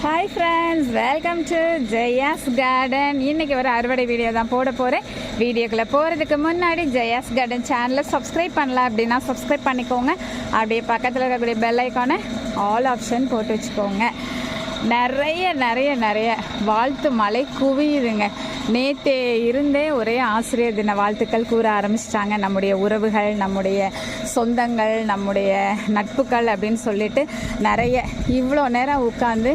Hi friends, welcome to Jaya's garden. இன்றைக்கி ஒரு அறுவடை வீடியோ தான் போட போகிறேன். வீடியோக்குள்ளே போகிறதுக்கு முன்னாடி ஜெயாஸ் கார்டன் சேனலை சப்ஸ்கிரைப் பண்ணல அப்படின்னா சப்ஸ்கிரைப் பண்ணிக்கோங்க. அப்படியே பக்கத்தில் இருக்கக்கூடிய பெல் ஐக்கானை ஆல் ஆப்ஷன் போட்டு வச்சுக்கோங்க. நிறைய வாழ்த்து மழை குவியுதுங்க. நேற்றே இருந்தே ஒரே ஆசிரியர் தின வாழ்த்துக்கள் கூற ஆரம்பிச்சிட்டாங்க. நம்முடைய உறவுகள், நம்முடைய சொந்தங்கள், நம்முடைய நட்புகள் அப்படின்னு சொல்லிட்டு நிறைய இவ்வளோ நேரம் உட்காந்து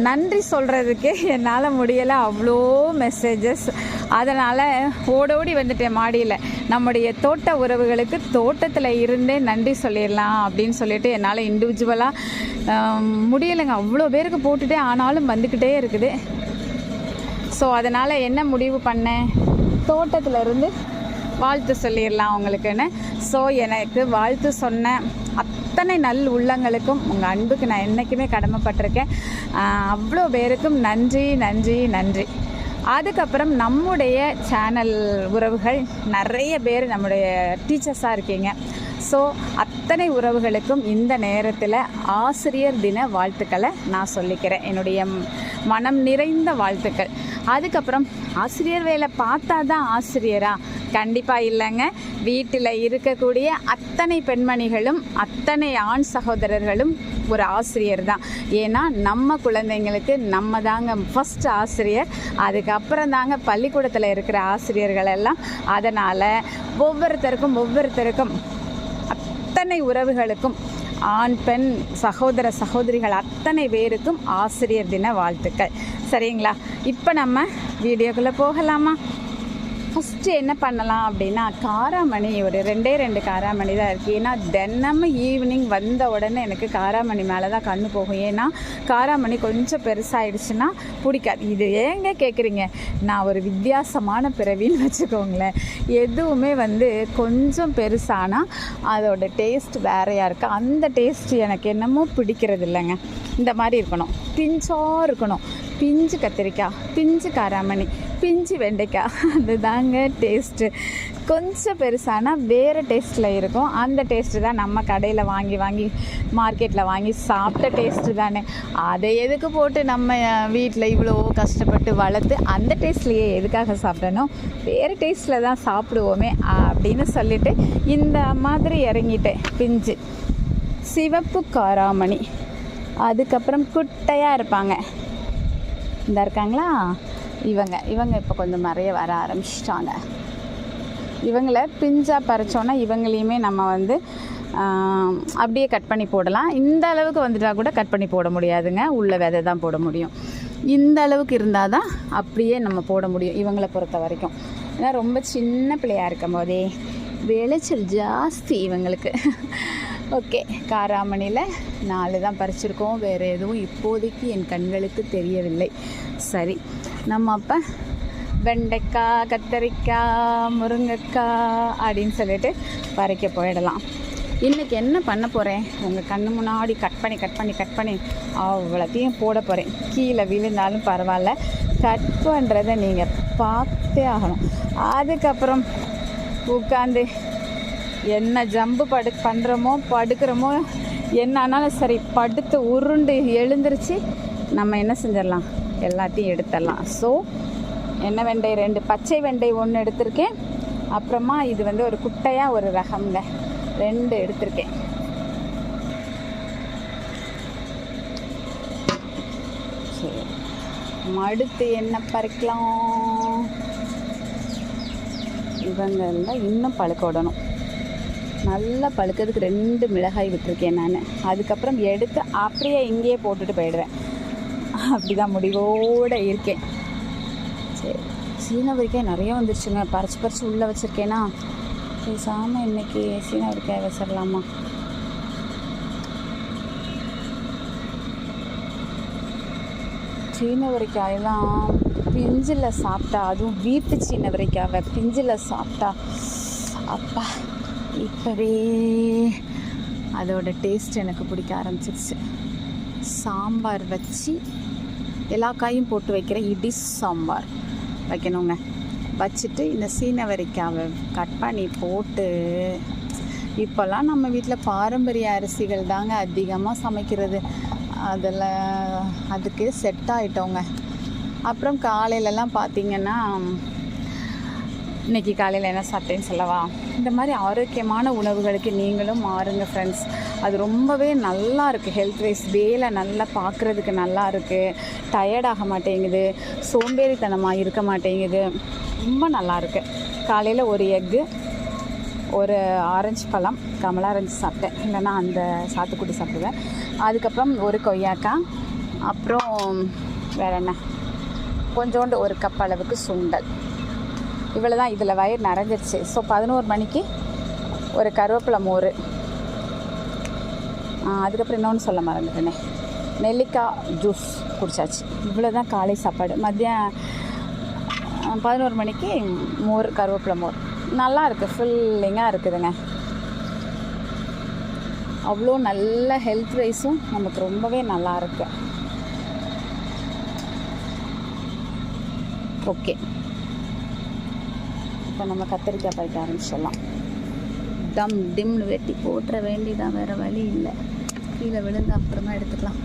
நன்றி சொல்கிறதுக்கு என்னால் முடியலை. அவ்வளோ மெசேஜஸ். அதனால் ஓடோடி வந்துட்டேன் மாடியில். நம்முடைய தோட்ட உறவுகளுக்கு தோட்டத்தில் இருந்தே நன்றி சொல்லிடலாம் அப்படின்னு சொல்லிட்டு என்னால் இண்டிவிஜுவலாக முடியலைங்க. அவ்வளோ பேருக்கு போட்டுகிட்டே ஆனாலும் வந்துக்கிட்டே இருக்குது. ஸோ அதனால் என்ன முடிவு பண்ணேன், தோட்டத்தில் இருந்து வாழ்த்து சொல்லிடலாம் அவங்களுக்குன்னு. ஸோ எனக்கு வாழ்த்து சொன்ன அத்தனை நல் உள்ளங்களுக்கும் உங்கள் அன்புக்கு நான் என்றைக்குமே கடமைப்பட்டிருக்கேன். அவ்வளோ பேருக்கும் நன்றி நன்றி நன்றி. அதுக்கப்புறம் நம்முடைய சேனல் உறவுகள் நிறைய பேர் நம்முடைய டீச்சர்ஸாக இருக்கீங்க. ஸோ அத்தனை உறவுகளுக்கும் இந்த நேரத்தில் ஆசிரியர் தின வாழ்த்துக்களை நான் சொல்லிக்கிறேன். என்னுடைய மனம் நிறைந்த வாழ்த்துக்கள். அதுக்கப்புறம் ஆசிரியர் வேலை பார்த்தா தான் ஆசிரியரா? கண்டிப்பாக இல்லைங்க. வீட்டில் இருக்கக்கூடிய அத்தனை பெண்மணிகளும் அத்தனை ஆண் சகோதரர்களும் ஒரு ஆசிரியர் தான். ஏன்னா நம்ம குழந்தைங்களுக்கு நம்ம தாங்க ஃபஸ்ட் ஆசிரியர். அதுக்கப்புறம் தாங்க பள்ளிக்கூடத்தில் இருக்கிற ஆசிரியர்கள் எல்லாம். அதனால் ஒவ்வொருத்தருக்கும் அத்தனை உறவுகளுக்கும், ஆண் பெண் சகோதர சகோதரிகள் அத்தனை பேருக்கும் ஆசிரியர் தின வாழ்த்துக்கள். சரிங்களா? இப்போ நம்ம வீடியோக்குள்ளே போகலாமா? ஃபஸ்ட்டு என்ன பண்ணலாம் அப்படின்னா, காராமணி ஒரு 2 காராமணி தான் இருக்குது. ஏன்னா தினமும் ஈவினிங் வந்த உடனே எனக்கு காராமணி மேலே தான் கண்ணு போகும். ஏன்னா காராமணி கொஞ்சம் பெருசாகிடுச்சுன்னா பிடிக்காது. இது ஏங்க கேட்குறீங்க? நான் ஒரு வித்தியாசமான பிறவின்னு வச்சுக்கோங்களேன். எதுவுமே கொஞ்சம் பெருசானால் அதோட டேஸ்ட் வேறையாக இருக்குது. அந்த டேஸ்ட் எனக்கு என்னமோ பிடிக்கிறது இல்லைங்க. இந்த மாதிரி இருக்கணும், பிஞ்சாக இருக்கணும். பிஞ்சு கத்திரிக்காய், பிஞ்சு காராமணி, பிஞ்சு வெண்டைக்காய், அதுதாங்க டேஸ்ட்டு. கொஞ்சம் பெருசானால் வேறு டேஸ்ட்டில் இருக்கும். அந்த டேஸ்ட்டு தான் நம்ம கடையில் வாங்கி மார்க்கெட்டில் வாங்கி சாப்பிட்ட டேஸ்ட்டு தானே. அதை எதுக்கு போட்டு நம்ம வீட்டில் இவ்வளோ கஷ்டப்பட்டு வளர்த்து அந்த டேஸ்ட்லேயே எதுக்காக சாப்பிடணும்? வேறு டேஸ்ட்டில் தான் சாப்பிடுவோமே அப்படின்னு சொல்லிவிட்டு இந்த மாதிரி இறங்கிட்டேன். பிஞ்சு சிவப்பு காராமணி. அதுக்கப்புறம் குட்டையாக இருப்பாங்க, இந்த இருக்காங்களா இவங்க இப்போ கொஞ்சம் நிறைய வர ஆரம்பிச்சிட்டாங்க. இவங்களை பிஞ்சாக பறிச்சோன்னா இவங்களையுமே நம்ம அப்படியே கட் பண்ணி போடலாம். இந்த அளவுக்கு வந்துட்டால் கூட கட் பண்ணி போட முடியாதுங்க. உள்ள விதை தான் போட முடியும். இந்த அளவுக்கு இருந்தால் தான் அப்படியே நம்ம போட முடியும் இவங்களை பொறுத்த வரைக்கும். ஏன்னா ரொம்ப சின்ன பிள்ளையாக இருக்கும் போதே விளைச்சல் ஜாஸ்தி இவங்களுக்கு. ஓகே, காராமணியில் 4 தான் பறிச்சிருக்கோம். வேறு எதுவும் இப்போதைக்கு என் கண்களுக்கு தெரியவில்லை. சரி, நம்ம அப்போ வெண்டைக்காய், கத்தரிக்காய், முருங்கைக்காய் அப்படின்னு சொல்லிட்டு பறிக்க போயிடலாம். இன்றைக்கி என்ன பண்ண போகிறேன், உங்கள் கண்ணு முன்னாடி கட் பண்ணி அவ்வளோத்தையும் போட போகிறேன். கீழே விழுந்தாலும் பரவாயில்ல, கட் பண்ணுறதை நீங்கள் பார்த்தே ஆகணும். அதுக்கப்புறம் உட்காந்து என்ன ஜம்பு பண்ணுறோமோ படுக்கிறோமோ என்ன ஆனாலும் சரி, படுத்து உருண்டு எழுந்திரிச்சு நம்ம என்ன செஞ்சிடலாம், எல்லாத்தையும் எடுத்துடலாம். ஸோ என்ன வெண்டை 2, பச்சை வெண்டை 1 எடுத்திருக்கேன். அப்புறமா இது ஒரு குட்டையாக ஒரு ரகம்ங்க, 2 எடுத்திருக்கேன். சரி, அடுத்து என்ன பறிக்கலாம்? இவங்கெல்லாம் இன்னும் பழுக்க விடணும். நல்லா பழுக்கிறதுக்கு 2 மிளகாய் விட்டுருக்கேன் நான். அதுக்கப்புறம் எடுத்து அப்படியே இங்கேயே போட்டுட்டு போயிடுவேன். அப்படி தான் முடிவோடு இருக்கேன். சரி, சீனவரிக்காய் நிறைய வந்துருச்சுங்க. பறிச்சு உள்ளே வச்சுருக்கேன்னா பேசாமல் இன்றைக்கி சீனவரிக்காய் வச்சிடலாமா? சீனவரிக்காயெல்லாம் பிஞ்சில் சாப்பிட்டா, அதுவும் வீட்டு சீனவரிக்காவை பிஞ்சில் சாப்பிட்டா அப்பா, இப்போவே அதோட டேஸ்ட் எனக்கு பிடிக்க ஆரம்பிச்சிருச்சு. சாம்பார் வச்சு எல்லா காயும் போட்டு வைக்கிற இடி சாம்பார் வைக்கணுங்க. வச்சுட்டு இந்த சீனவரிக்காவை கட் பண்ணி போட்டு, இப்போல்லாம் நம்ம வீட்டில் பாரம்பரிய அரிசிகள் தாங்க அதிகமாக சமைக்கிறது. அதில் அதுக்கு செட் ஆகிட்டோங்க. அப்புறம் காலையிலலாம் பார்த்திங்கன்னா, இன்றைக்கி காலையில் என்ன சாப்பிட்டேன்னு சொல்லவா? இந்த மாதிரி ஆரோக்கியமான உணவுகளுக்கு நீங்களும் மாறுங்க ஃப்ரெண்ட்ஸ். அது ரொம்பவே நல்லா இருக்குது. ஹெல்த் வைஸ் வேலை நல்லா பார்க்குறதுக்கு நல்லா இருக்குது, டயர்டாக மாட்டேங்குது, சோம்பேறித்தனமாக இருக்க மாட்டேங்குது, ரொம்ப நல்லாயிருக்கு. காலையில் ஒரு எக்கு, ஒரு ஆரஞ்சு பழம், கமலா ஆரஞ்சு சாப்பிட்டேன், இல்லைன்னா அந்த சாத்துக்குடி சாப்பிடுவேன். அதுக்கப்புறம் ஒரு கொய்யாக்காய், அப்புறம் வேறு என்ன, கொஞ்சோண்டு ஒரு கப் அளவுக்கு சுண்டல். இவ்வளோ தான். இதில் வயிறு நிறைஞ்சிருச்சு. ஸோ 11 மணிக்கு ஒரு கருவேப்பிலை மோர், அதுக்கப்புறம் இன்னொன்று சொல்ல மறந்துட்டேனே, நெல்லிக்காய் ஜூஸ் குடித்தாச்சு. இவ்வளோ தான் காலை சாப்பாடு. மதியம் 11 மணிக்கு மோர், கருவேப்பிலை மோர். நல்லா இருக்குது, ஃபில்லிங்காக இருக்குதுங்க. அவ்வளோ நல்ல ஹெல்த் வைஸும் நமக்கு ரொம்பவே நல்லா இருக்கு. ஓகே, இப்போ நம்ம கத்திரிக்காய் பறிக்க ஆரம்பிச்சிடலாம். டம் டிம்னு வெட்டி போட்டுற வேண்டிதான், வேறு வழி இல்லை. கீழே விழுந்து அப்புறமா எடுத்துக்கலாம்.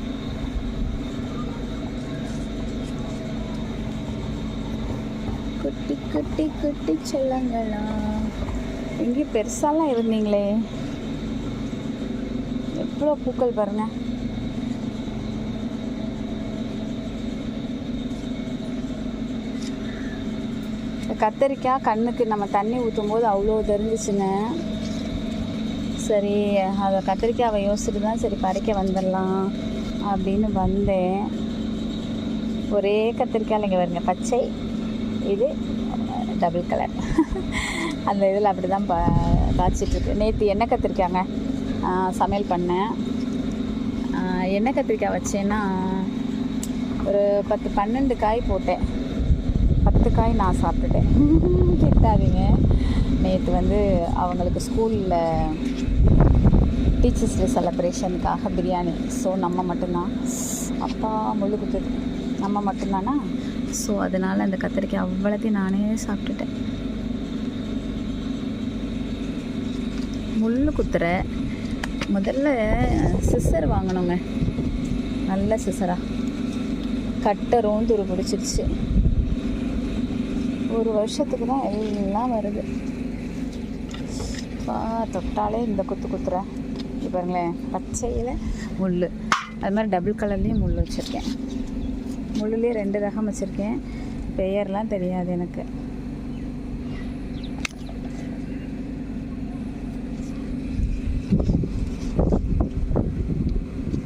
குட்டி குட்டி குட்டி செல்லங்களா, எங்கேயும் பெருசாலாம் இருந்தீங்களே, எவ்வளோ பூக்கள் பாருங்க. கத்தரிக்காய் கண்ணுக்கு நம்ம தண்ணி ஊற்றும் போது அவ்வளோ தெரிஞ்சிச்சுங்க. சரி, அதை கத்திரிக்காவை யோசிச்சுட்டு தான் சரி பறிக்க வந்துடலாம் அப்படின்னு வந்தேன். ஒரே கத்திரிக்காய் இங்கே வருங்க, பச்சை, இது டபுள் கலர். அந்த இதில் அப்படி தான் காய்ச்சிட்ருக்கு. நேற்று எண்ணெய் கத்திரிக்காங்க சமையல் பண்ணேன். எண்ணெய் கத்திரிக்காய் வச்சேன்னா ஒரு 10-12 காய் போட்டேன். 10 காய் நான் சாப்பிட்டுட்டேன். கிட்டாதீங்க. நேற்று வந்து அவங்களுக்கு ஸ்கூலில் டீச்சர்ஸ் டே செலப்ரேஷனுக்காக பிரியாணி. ஸோ நம்ம மட்டும்தான், அப்பா முள்ளு குத்துது, நம்ம மட்டும்தானா. ஸோ அதனால் அந்த கத்திரிக்காய் அவ்வளோத்தையும் நானே சாப்பிட்டுட்டேன். முள்ளு குத்துற முதல்ல சிசர் வாங்கணுங்க, நல்ல சிசராக. கட்டரும் துரு பிடிச்சிருச்சு. 1 வருஷத்துக்கு தான் எல்லாம் வருது. தொட்டாலே இந்த குத்துற. இது பாருங்களேன், பச்சையில் முள், அது மாதிரி டபுள் கலர்லேயும் முள் வச்சுருக்கேன். முள்ளுலேயே 2 ரகம் வச்சுருக்கேன். பெயர்லாம் தெரியாது எனக்கு.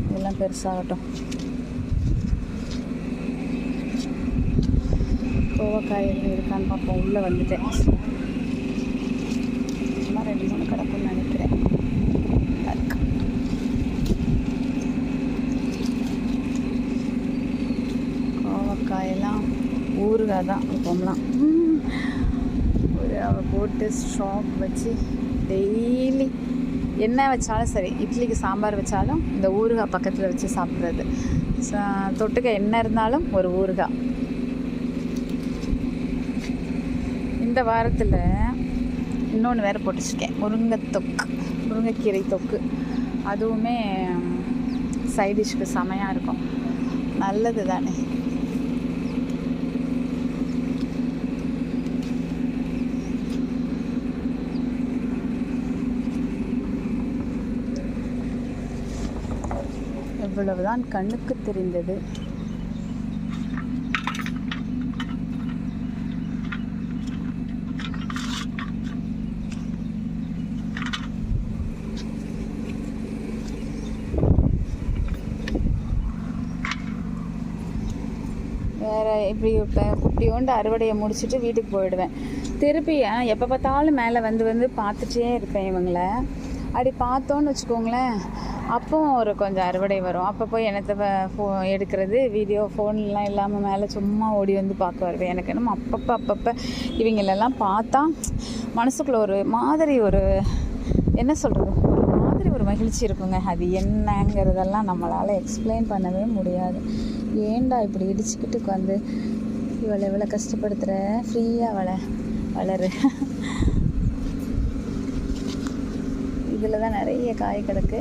இதெல்லாம் பெருசாகட்டும். கோவக்காய் எதுவும் இருக்கான்னு பார்ப்போம். உள்ளே வந்துட்டேன். சும்மா 2-3 கிடக்குன்னு நினைக்கிறேன். கோவக்காயெல்லாம் ஊறுகாய் தான் இப்போம்லாம். ஊறுகாவை போட்டு ஸ்டாக் வச்சு டெய்லி என்ன வச்சாலும் சரி, இட்லிக்கு சாம்பார் வச்சாலும் இந்த ஊறுகாய் பக்கத்தில் வச்சு சாப்பிட்றது. தொட்டுக்க என்ன இருந்தாலும் ஒரு ஊறுகாய். இந்த வாரத்தில் இன்னொன்று வேறு போட்டுச்சுக்கேன், முருங்கைக்கீரை தொக்கு. அதுவுமே சைடிஷ்க்கு செமையாக இருக்கும். நல்லது தானே. எவ்வளவுதான் கண்ணுக்கு தெரிந்தது. வேறு இப்படியோண்டு அறுவடையை முடிச்சுட்டு வீட்டுக்கு போயிடுவேன். திருப்பி எப்போ பார்த்தாலும் மேலே வந்து பார்த்துட்டே இருப்பேன் இவங்கள. அப்படி பார்த்தோன்னு வச்சுக்கோங்களேன், அப்போ ஒரு கொஞ்சம் அறுவடை வரும். அப்போ போய் என்னத்தை எடுக்கிறது, வீடியோ ஃபோன்லாம் இல்லாமல் மேலே சும்மா ஓடி வந்து பார்க்க வருவேன். எனக்கு என்னமோ அப்பப்போ இவங்களெல்லாம் பார்த்தா மனசுக்குள்ளே ஒரு மாதிரி என்ன சொல்கிறது, ஒரு மகிழ்ச்சி இருக்குங்க. அது என்னங்கிறதெல்லாம் நம்மளால் எக்ஸ்பிளைன் பண்ணவே முடியாது. ஏன்டா இப்படி இடிச்சுக்கிட்டு உட்காந்து இவளை எவ்வளோ கஷ்டப்படுத்துகிற, ஃப்ரீயாக வளரு. இதில் தான் நிறைய காய் கிடக்கு.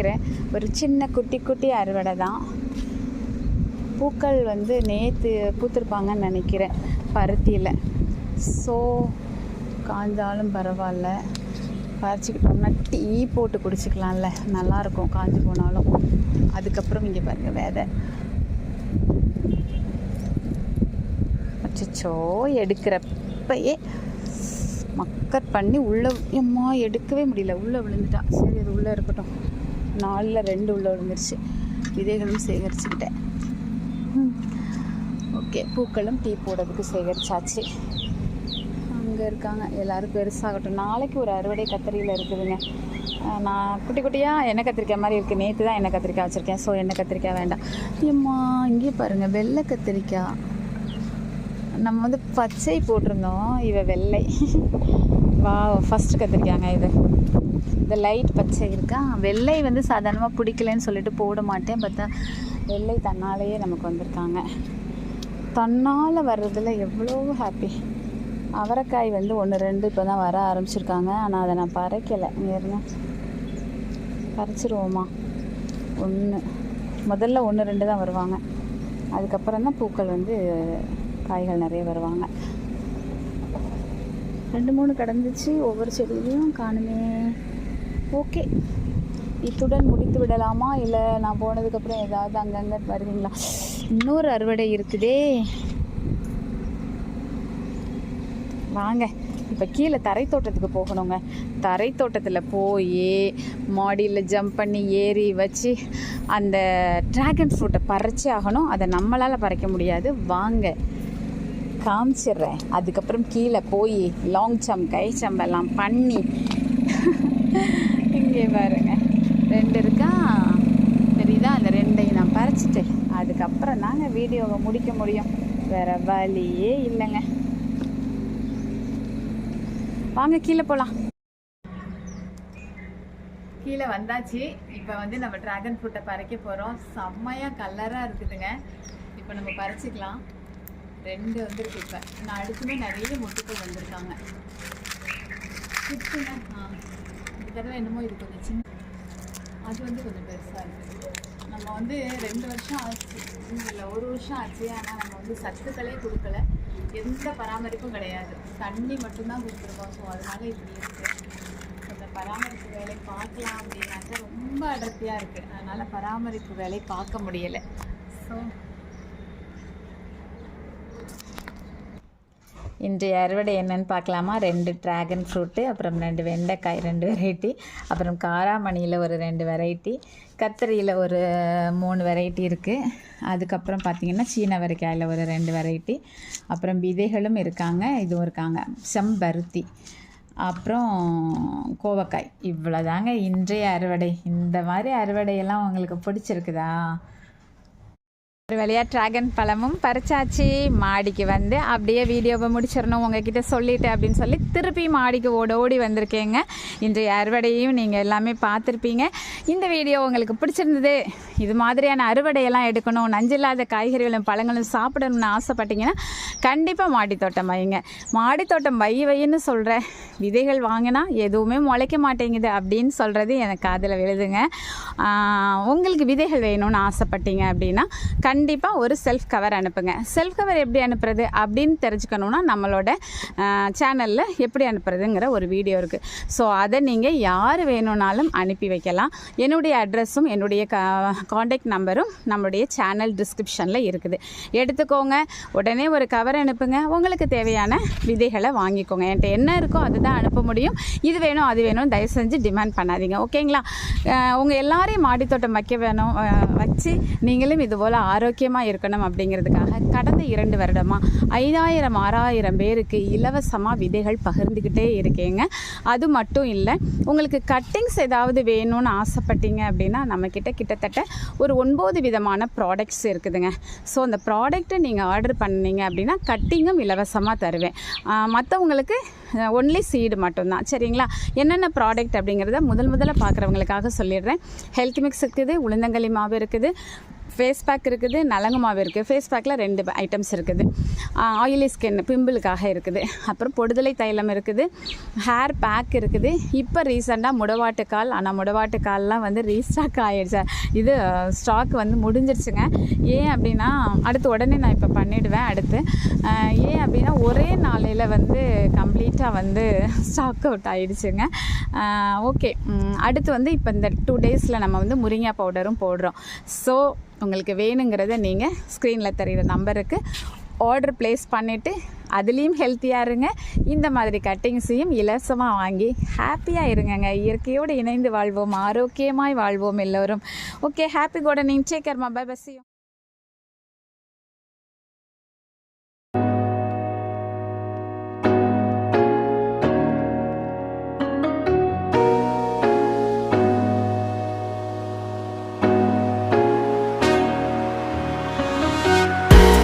இருக்கிறேன். ஒரு சின்ன குட்டி குட்டி அறுவடை தான். பூக்கள் வந்து நேற்று பூத்திருப்பாங்கன்னு நினைக்கிறேன் பருத்தியில். ஸோ காஞ்சாலும் பரவாயில்ல, பறிச்சுக்கிட்டோம்னா டீ போட்டு குடிச்சிக்கலாம்ல, நல்லாயிருக்கும் காஞ்சி போனாலும். அதுக்கப்புறம் இங்கே பாருங்கள் விதை. அச்சோ, எடுக்கிறப்பயே மக்கர் பண்ணி உள்ளே எடுக்கவே முடியல, உள்ளே விழுந்துட்டா. சரி, அது உள்ளே இருக்கட்டும். 4ல் 2 உள்ளே விழுந்துருச்சு. விதைகளும் சேகரிச்சுக்கிட்டேன். ஓகே, பூக்களும் டீ போடுறதுக்கு சேகரிச்சாச்சு. அங்கே இருக்காங்க எல்லோரும், பெருசாகட்டும். நாளைக்கு ஒரு அறுவடை கத்திரியில் இருக்குதுங்க. நான் குட்டி குட்டியாக எண்ணெய் கத்திரிக்காய் மாதிரி இருக்குது. நேற்று தான் எண்ணெய் கத்திரிக்காய் வச்சுருக்கேன். ஸோ எண்ணெய் கத்திரிக்காய் வேண்டாம். இங்கே பாருங்கள், வெள்ளை கத்திரிக்காய். நம்ம வந்து பச்சை போட்டிருந்தோம், இவ வெள்ளை. வா, ஃபஸ்ட்டு கத்திரிக்காங்க இது. இந்த லைட் பச்சை இருக்கா. வெள்ளை வந்து சாதாரணமாக பிடிக்கலன்னு சொல்லிட்டு போட மாட்டேன். பார்த்தா வெள்ளை தன்னாலேயே நமக்கு வந்திருக்காங்க. தன்னால் வர்றதில் எவ்வளோ ஹாப்பி. அவரைக்காய் வந்து 1 2 இப்போ தான் வர ஆரம்பிச்சிருக்காங்க. ஆனால் அதை நான் பறிக்கலை. ஏறுங்க, பறிச்சிருவோமா? முதல்ல 1 2 தான் வருவாங்க. அதுக்கப்புறம் தான் பூக்கள் வந்து காய்கள் நிறைய வருவாங்க. 2 3 கடந்துச்சு. ஒவ்வொரு செடியிலையும் காணுமே. ஓகே, இத்துடன் முடித்து விடலாமா? இல்லை நான் போனதுக்கப்புறம் ஏதாவது அங்கங்கே வருவீங்களா? இன்னொரு அறுவடை இருக்குதே. வாங்க, இப்போ கீழே தரை தோட்டத்துக்கு போகணுங்க. தரை தோட்டத்தில் போய் மாடியில் ஜம்ப் பண்ணி ஏறி வச்சு அந்த ட்ராகன் ஃப்ரூட்டை பறிச்சே ஆகணும். அதை நம்மளால் பறிக்க முடியாது. வாங்க காமிச்சிடுறேன். அதுக்கப்புறம் கீழே போய் லாங் ஜம்ப், கை ஜம்ப் எல்லாம் பண்ணி இங்கே பாருங்க 2 இருக்கா, தெரியுதா? அந்த 2ஐயும் நான் பறிச்சிட்டு அதுக்கப்புறம் தாங்க வீடியோவை முடிக்க முடியும். வேறு வழியே இல்லைங்க. வாங்க கீழே போகலாம். கீழே வந்தாச்சு. இப்போ வந்து நம்ம ட்ராகன் ஃப்ரூட்டை பறிக்க போகிறோம். செம்மையாக கலராக இருக்குதுங்க. இப்போ நம்ம பறிச்சிக்கலாம். 2 வந்துருக்கு. இப்போ நான் அடுத்துமே நிறைய மொட்டுக்கள் வந்திருக்காங்க. கிட்டுங்க. இந்த தடவை என்னமோ இது கொஞ்சம் சின்ன, அது வந்து கொஞ்சம் பெருசாக இருக்குது. நம்ம வந்து 2 வருஷம் ஆச்சு, இல்லை 1 வருஷம் ஆச்சு. ஆனால் நம்ம வந்து சத்துக்களே கொடுக்கல, எந்த பராமரிப்பும் கிடையாது. தண்ணி மட்டும்தான் கொடுத்துருக்கோம். ஸோ அதனால இப்படி இருக்குது. அந்த பராமரிப்பு வேலை பார்க்கலாம் அப்படின்னாக்கா ரொம்ப அடர்த்தியாக இருக்குது. அதனால் பராமரிப்பு வேலை பார்க்க முடியலை. ஸோ இன்றைய அறுவடை என்னென்னு பார்க்கலாமா? 2 ட்ராகன் ஃப்ரூட்டு, அப்புறம் 2 வெண்டைக்காய் 2 வெரைட்டி, அப்புறம் காராமணியில் ஒரு 2 வெரைட்டி, கத்திரியில் ஒரு 3 வெரைட்டி இருக்குது. அதுக்கப்புறம் பார்த்திங்கன்னா சீனவரைக்காயில் ஒரு 2 வெரைட்டி, அப்புறம் விதைகளும் இருக்காங்க, இதுவும் இருக்காங்க, செம்பருத்தி, அப்புறம் கோவக்காய். இவ்வளோதாங்க இன்றைய அறுவடை. இந்த மாதிரி அறுவடையெல்லாம் உங்களுக்கு பிடிச்சிருக்குதா? ஒரு வழியாக ட்ராகன் பழமும் பறிச்சாச்சு. மாடிக்கு வந்து அப்படியே வீடியோவை முடிச்சிடணும் உங்ககிட்ட சொல்லிட்டு அப்படின்னு சொல்லி திருப்பி மாடிக்கு ஓடி வந்திருக்கேங்க. இன்றைய அறுவடையும் நீங்கள் எல்லாமே பார்த்துருப்பீங்க. இந்த வீடியோ உங்களுக்கு பிடிச்சிருந்தது, இது மாதிரியான அறுவடையெல்லாம் எடுக்கணும், நஞ்சில்லாத காய்கறிகளும் பழங்களும் சாப்பிடணும்னு ஆசைப்பட்டீங்கன்னா கண்டிப்பாக மாடித்தோட்டம் வைங்க. மாடித்தோட்டம் வைன்னு சொல்கிற விதைகள் வாங்கினா எதுவுமே முளைக்க மாட்டேங்குது அப்படின்னு சொல்கிறது எனக்கு காதில் விழுதுங்க. உங்களுக்கு விதைகள் வேணும்னு ஆசைப்பட்டீங்க அப்படின்னா கண்டிப்பாக ஒரு செல்ஃப் கவர் அனுப்புங்க. செல்ஃப் கவர் எப்படி அனுப்புறது அப்படின்னு தெரிஞ்சுக்கணுன்னா நம்மளோட சேனலில் எப்படி அனுப்புறதுங்கிற ஒரு வீடியோ இருக்குது. ஸோ அதை நீங்கள் யார் வேணும்னாலும் அனுப்பி வைக்கலாம். என்னுடைய அட்ரஸும் என்னுடைய காண்டாக்ட் நம்பரும் நம்மளுடைய சேனல் டிஸ்கிரிப்ஷனில் இருக்குது. எடுத்துக்கோங்க, உடனே ஒரு கவர் அனுப்புங்க. உங்களுக்கு தேவையான விதைகளை வாங்கிக்கோங்க. என்கிட்ட என்ன இருக்கோ அதுதான் அனுப்ப முடியும். இது வேணும் அது வேணும் தயவு செஞ்சு டிமாண்ட் பண்ணாதீங்க, ஓகேங்களா? உங்கள் எல்லாரையும் மாடித்தோட்டம் வச்சு நீங்களும் இதுபோல் ஆரோக்கியமாக இருக்கணும் அப்படிங்கிறதுக்காக கடந்த 2 வருடமாக 5000 6000 பேருக்கு இலவசமாக விதைகள் பகிர்ந்துக்கிட்டே இருக்கேங்க. அது மட்டும் இல்லை, உங்களுக்கு கட்டிங்ஸ் ஏதாவது வேணும்னு ஆசைப்பட்டீங்க அப்படின்னா நம்மக்கிட்ட கிட்டத்தட்ட ஒரு 9 விதமான ப்ராடக்ட்ஸ் இருக்குதுங்க. ஸோ அந்த ப்ராடக்ட்டை நீங்கள் ஆர்டர் பண்ணீங்க அப்படின்னா கட்டிங்கும் இலவசமாக தருவேன். மற்றவங்களுக்கு ஒன்லி சீடு மட்டும்தான், சரிங்களா? என்னென்ன ப்ராடக்ட் அப்படிங்கிறத முதல்ல பார்க்குறவங்களுக்காக சொல்லிடுறேன். ஹெல்த் மிக்ஸ் இருக்குது, உளுந்தங்களி மாவு இருக்குது, ஃபேஸ் பேக் இருக்குது, நலங்கு மாவு இருக்குது. ஃபேஸ் பேக்கில் 2 ஐட்டம்ஸ் இருக்குது. ஆயிலி ஸ்கின் பிம்பிளுக்காக இருக்குது. அப்புறம் பொடுதலை தைலம் இருக்குது, ஹேர் பேக் இருக்குது. இப்போ ரீசெண்டாக முடவாட்டுக்கால், ஆனால் முடவாட்டுக்கால்லாம் வந்து ரீஸ்டாக் ஆகிடுச்சு. இது ஸ்டாக் வந்து முடிஞ்சிருச்சுங்க. ஏன் அப்படின்னா அடுத்து உடனே நான் இப்போ பண்ணிவிடுவேன். அடுத்து ஏன் அப்படின்னா ஒரே நாளையில் வந்து கம்ப்ளீட்டாக வந்து ஸ்டாக் அவுட் ஆகிடுச்சுங்க. ஓகே, அடுத்து வந்து இப்போ இந்த 2 டேஸில் நம்ம வந்து முருங்கை பவுடரும் போடுறோம். ஸோ உங்களுக்கு வேணுங்கிறத நீங்கள் ஸ்க்ரீனில் தெரிகிற நம்பருக்கு ஆர்டர் ப்ளேஸ் பண்ணிவிட்டு அதுலேயும் ஹெல்த்தியாக இருங்க. இந்த மாதிரி கட்டிங்ஸையும் இலவசமாக வாங்கி ஹாப்பியாக இருங்கங்க. இயற்கையோடு இணைந்து வாழ்வோம், ஆரோக்கியமாய் வாழ்வோம் எல்லோரும். Okay, happy gardening. Take care. Bye bye. See you.